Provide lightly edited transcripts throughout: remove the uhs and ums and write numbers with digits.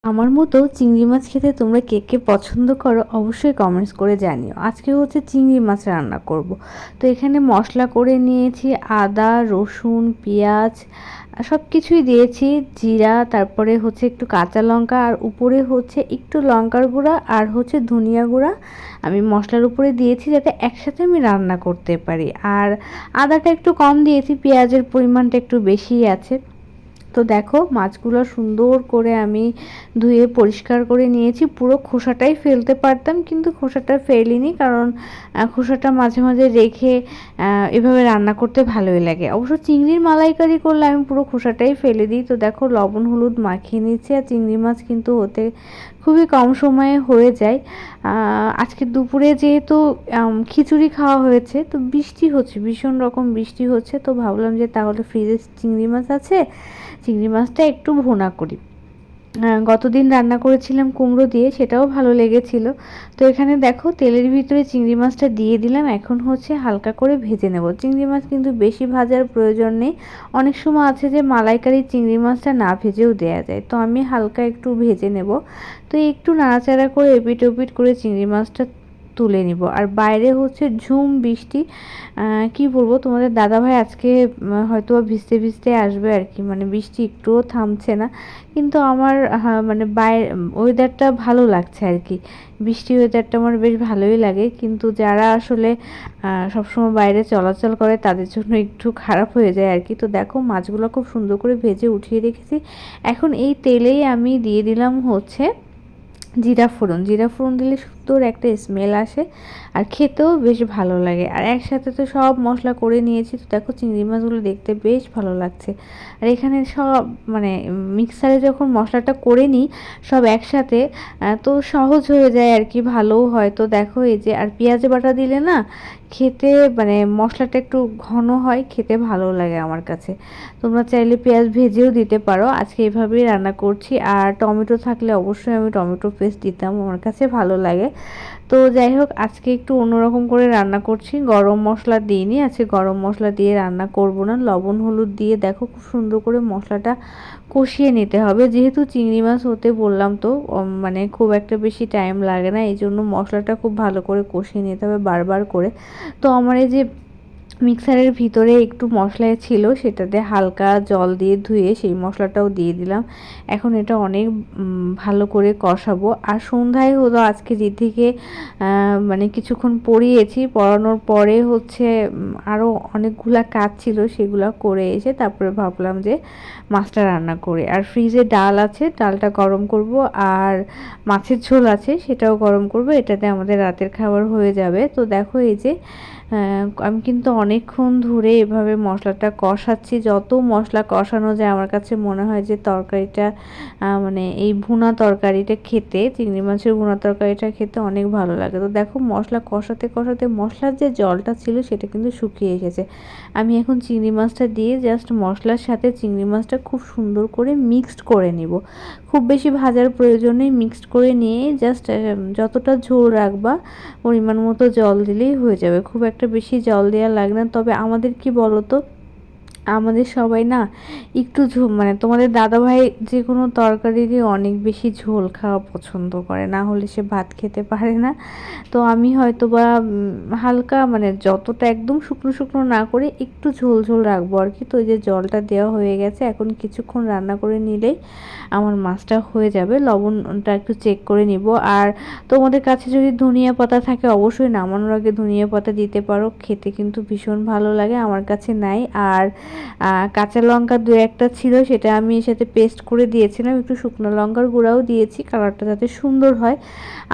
আমার মতো চিংড়ি মাছ খেতে তোমরা কে কে পছন্দ করো অবশ্যই কমেন্টস করে জানিও। আজকে হচ্ছে চিংড়ি মাছ রান্না করব। তো এখানে মশলা করে নিয়েছি আদা, রসুন, পেঁয়াজ সব কিছুই দিয়েছি, জিরা, তারপরে হচ্ছে একটু কাঁচা লঙ্কা, আর উপরে হচ্ছে একটু লঙ্কার গুঁড়া আর হচ্ছে ধনিয়া গুঁড়া আমি মশলার উপরে দিয়েছি যাতে একসাথে আমি রান্না করতে পারি। আর আদাটা একটু কম দিয়েছি, পেঁয়াজের পরিমাণটা একটু বেশিই আছে। তো দেখো মাছগুলো সুন্দর করে আমি ধুয়ে পরিষ্কার করে নিয়েছি, পুরো খোসাটাই ফেলতে পারতাম কিন্তু খোসাটা ফেলিনি, কারণ খোসাটা মাঝে মাঝে রেখে এভাবে রান্না করতে ভালোই লাগে। অবশ্য চিংড়ির মালাইকারি করলে আমি পুরো খোসাটাই ফেলে দিই। তো দেখো লবণ হলুদ মাখিয়ে নিচ্ছি, আর চিংড়ি মাছ কিন্তু হতে খুবই কম সময়ে হয়ে যায়। আজকে দুপুরে যেহেতু খিচুড়ি খাওয়া হয়েছে, তো বৃষ্টি হচ্ছে, ভীষণ রকম বৃষ্টি হচ্ছে, তো ভাবলাম যে তাহলে ফ্রিজে চিংড়ি মাছ আছে, চিংড়ি মাছটা একটু ভুনা করি। গতদিন রান্না করেছিলাম কুমড়ো দিয়ে, সেটাও ভালো লেগেছিল। তো এখানে দেখো তেলের ভিতরে চিংড়ি মাছটা দিয়ে দিলাম, এখন হচ্ছে হালকা করে ভেজে নেব। চিংড়ি মাছ কিন্তু বেশি ভাজার প্রয়োজন নেই, অনেক সময় আছে যে মালাইকারি চিংড়ি মাছটা না ভেজেও দেয়া যায়, তো আমি হালকা একটু ভেজে নেব। তো একটু নাড়াচাড়া করে এপিট ওপিট করে চিংড়ি মাছটা তুলে নিব। আর বাইরে হচ্ছে ঝুম বৃষ্টি, কি বলবো তোমাদের দাদাভাই আজকে হয়তো ভিজতে ভিজতে আসবে আর কি, মানে বৃষ্টি একটুও থামছে না। কিন্তু আমার মানে ওয়েদারটা ভালো লাগছে আর কি, বৃষ্টি ওয়েদারটা আমার বেশ ভালোই লাগে, কিন্তু যারা আসলে সবসময় বাইরে চলাচল করে তাদের জন্য একটু খারাপ হয়ে যায় আর কি। তো দেখো মাছগুলো খুব সুন্দর করে ভেজে উঠিয়ে রেখেছি, এখন এই তেলেই আমি দিয়ে দিলাম হচ্ছে জিরা ফোড়ন। জিরা ফোড়ন দিলে সুন্দর একটা স্মেল আসে আর খেতেও বেশ ভালো লাগে। আর একসাথে তো সব মশলা করে নিয়েছি, তো দেখো চিংড়ি মাছগুলো দেখতে বেশ ভালো লাগছে। আর এখানে সব মানে মিক্সারে যখন মশলাটা করে নিই সব একসাথে, তো সহজ হয়ে যায় আর কি, ভালোও হয়। তো দেখো এই যে, আর পেঁয়াজ বাটা দিলে না খেতে মানে মশলাটা একটু ঘন হয়, খেতে ভালো লাগে আমার কাছে। তোমরা চাইলে পেঁয়াজ ভেজেও দিতে পারো, আজকে এভাবেই রান্না করছি। আর টমেটো থাকলে অবশ্যই আমি টমেটো পেস্ট দিতাম, আমার কাছে ভালো লাগে। তো যাই হোক আজকে একটু অন্যরকম করে রান্না করছি, গরম মশলা দিইনি, আজকে গরম মশলা দিয়ে রান্না করব না। লবণ হলুদ দিয়ে দেখো খুব সুন্দর করে মশলাটা কষিয়ে নিতে হবে, যেহেতু চিংড়ি মাছ হতে বললাম তো মানে খুব একটা বেশি টাইম লাগে না, এই জন্য মশলাটা খুব ভালো করে কষিয়ে নিতে হবে বারবার করে। তো আমার এই যে মিক্সারের ভিতরে একটু মশলা ছিল, সেটাতে হালকা জল দিয়ে ধুয়ে সেই মশলাটাও দিয়ে দিলাম। এখন এটা অনেক ভালো করে কষাবো। আর সন্ধ্যায় হলো আজকে রিদ্ধিকে মানে কিছুক্ষণ পড়িয়েছি, পড়ানোর পরে হচ্ছে আরও অনেকগুলা কাজ ছিল, সেগুলো করে এসে তারপরে ভাবলাম যে মাছটা রান্না করি। আর ফ্রিজে ডাল আছে, ডালটা গরম করব, আর মাছের ঝোল আছে সেটাও গরম করব, এটাতে আমাদের রাতের খাবার হয়ে যাবে। তো দেখো এই যে আমি কিন্তু অনেকক্ষণ ধরে এভাবে মশলাটা কষাচ্ছি, যত মশলা কষানো যায় আমার কাছে মনে হয় যে তরকারিটা মানে এই ভুনা তরকারিটা খেতে, চিংড়ি মাছের ভুনা তরকারিটা খেতে অনেক ভালো লাগে। তো দেখো মশলা কষাতে কষাতে মশলার যে জলটা ছিল সেটা কিন্তু শুকিয়ে এসেছে। আমি এখন চিংড়ি মাছটা দিয়ে জাস্ট মশলার সাথে চিংড়ি মাছটা খুব সুন্দর করে মিক্সড করে নিব, খুব বেশি ভাজার প্রয়োজন নেই, মিক্সড করে নিয়ে জাস্ট যতটা ঝোল রাখবা পরিমাণ মতো জল দিলেই হয়ে যাবে, খুব একটা বেশি জল দেওয়া লাগে না। তবে আমাদের কি বলো তো, আমাদের সবাই না একটু ঝোল, মানে তোমাদের দাদাভাই যে কোনো তরকারিরই অনেক বেশি ঝোল খাওয়া পছন্দ করে, না হলে সে ভাত খেতে পারে না। তো আমি হয়তো বা হালকা মানে যতটা একদম শুকনো শুকনো না করে একটু ঝোল ঝোল রাখবো আর কি। তো এই যে জলটা দেওয়া হয়ে গেছে, এখন কিছুক্ষণ রান্না করে নিলেই আমার মাছটা হয়ে যাবে। লবণটা একটু চেক করে নিব। আর তোমাদের কাছে যদি ধনিয়া পাতা থাকে অবশ্যই নামানোর আগে ধনিয়া পাতা দিতে পারো, খেতে কিন্তু ভীষণ ভালো লাগে, আমার কাছে নাই। আর কাঁচা লঙ্কা দু একটা ছিল, সেটা আমি এর সাথে পেস্ট করে দিয়েছিলাম, একটু শুকনো লঙ্কার গুঁড়াও দিয়েছি কালারটা যাতে সুন্দর হয়।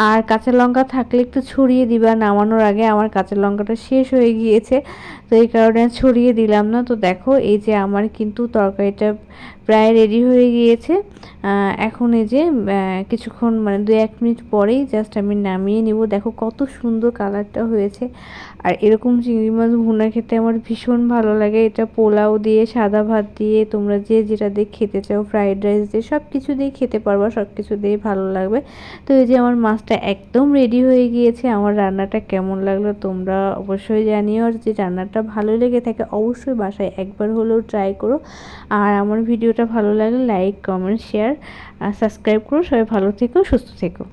আর কাঁচা লঙ্কা থাকলে একটু ছড়িয়ে দিবা নামানোর আগে, আমার কাঁচা লঙ্কাটা শেষ হয়ে গিয়েছে, তো এই কারণে ছড়িয়ে দিলাম না। তো দেখো এই যে আমার কিন্তু তরকারিটা প্রায় রেডি হয়ে গিয়েছে। এখন এই যে কিছুক্ষণ মানে 2-1 মিনিট পরেই জাস্ট আমি নামিয়ে নিব। দেখো কত সুন্দর কালারটা হয়েছে। আর এরকম চিংড়ি মাছ ভুনা খেতে আমার ভীষণ ভালো লাগে, এটা পোলাও দিয়ে, সাদা ভাত দিয়ে, তোমরা যে যেটা দিয়ে খেতে চাও, ফ্রাইড রাইস দিয়ে, সব কিছু দিয়ে খেতে পারবা, সব কিছু দিয়ে ভালো লাগবে। তো এই যে আমার মাছটা একদম রেডি হয়ে গিয়েছে। আমার রান্নাটা কেমন লাগলো তোমরা অবশ্যই জানিও, আর যে রান্নাটা ভালো লেগে থাকে অবশ্যই বাসায় একবার হলেও ট্রাই করো। আর আমার ভিডিওটা ভিডিওটা ভালো লাগলে লাইক, কমেন্ট, শেয়ার আর সাবস্ক্রাইব করো। সবাই ভালো থেকো, সুস্থ থেকো।